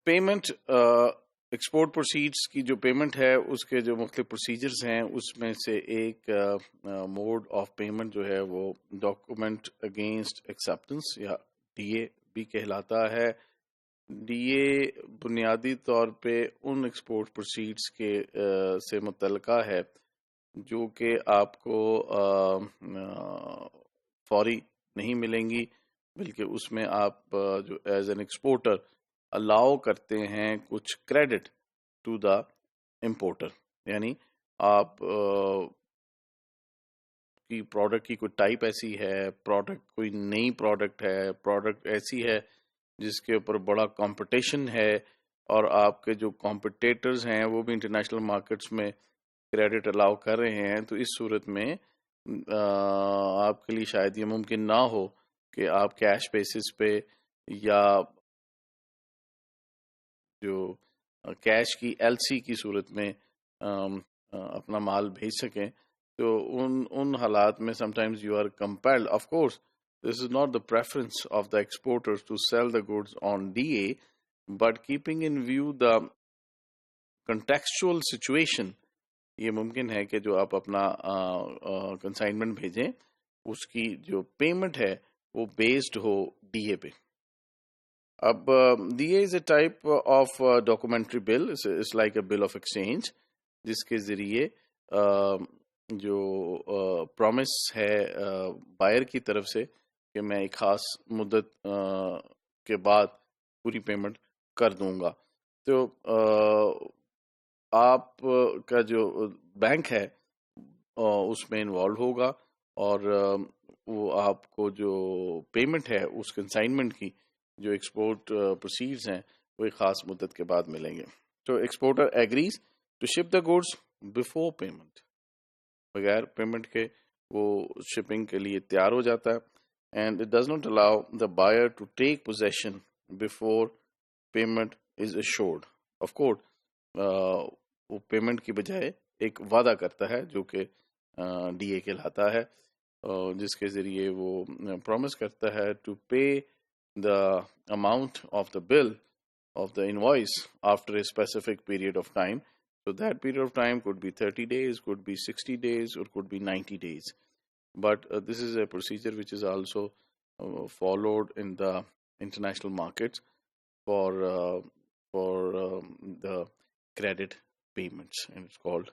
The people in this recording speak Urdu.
پیمنٹ ایکسپورٹ پروسیڈس کی جو پیمنٹ ہے اس کے جو مختلف پروسیجرز ہیں اس میں سے ایک موڈ آف پیمنٹ جو ہے وہ ڈاکومنٹ اگینسٹ ایکسیپٹنس یا ڈی اے بھی کہلاتا ہے. ڈی اے بنیادی طور پہ ان ایکسپورٹ پروسیڈس کے سے متعلقہ ہے جو کہ آپ کو فوری نہیں ملیں گی، بلکہ اس میں آپ جو ایز این ایکسپورٹر الاؤ کرتے ہیں کچھ کریڈٹ ٹو دا امپورٹر. یعنی آپ کی پروڈکٹ کی کوئی ٹائپ ایسی ہے، پروڈکٹ کوئی نئی پروڈکٹ ہے، پروڈکٹ ایسی ہے جس کے اوپر بڑا کمپٹیشن ہے اور آپ کے جو کمپٹیٹرز ہیں وہ بھی انٹرنیشنل مارکیٹس میں کریڈٹ الاؤ کر رہے ہیں، تو اس صورت میں آپ کے لیے شاید یہ ممکن نہ ہو کہ آپ کیش بیسس پہ یا جو کیش کی ایل سی کی صورت میں اپنا مال بھیج سکیں. تو ان حالات میں sometimes you are compelled. Of course this is not the preference of the exporters to sell the goods on DA, but keeping in view the contextual situation, یہ ممکن ہے کہ جو آپ اپنا کنسائنمنٹ بھیجیں اس کی جو پیمنٹ ہے وہ بیسڈ ہو ڈی اے پہ. اب D A is a type of documentary bill, it's like a bill of exchange, جس کے ذریعے جو پرومس ہے بائر کی طرف سے کہ میں ایک خاص مدت کے بعد پوری پیمنٹ کر دوں گا. تو آپ کا جو بینک ہے اس میں انوالو ہوگا اور وہ آپ کو جو پیمنٹ ہے اس کنسائنمنٹ کی جو ایکسپورٹ پروسیڈز ہیں وہ ایک خاص مدت کے بعد ملیں گے. تو exporter agrees to ship the goods before payment, بغیر پیمنٹ کے وہ شپنگ کے لیے تیار ہو جاتا ہے. And it does not allow the buyer to take possession before payment is assured. Of course وہ پیمنٹ کی بجائے ایک وعدہ کرتا ہے جو کہ ڈی اے کہلاتا ہے، جس کے ذریعے وہ پرومس کرتا ہے to pay the amount of the bill of the invoice after a specific period of time. So that period of time could be 30 days, could be 60 days, or could be 90 days. But this is a procedure which is also followed in the international markets for the credit payments, and it's called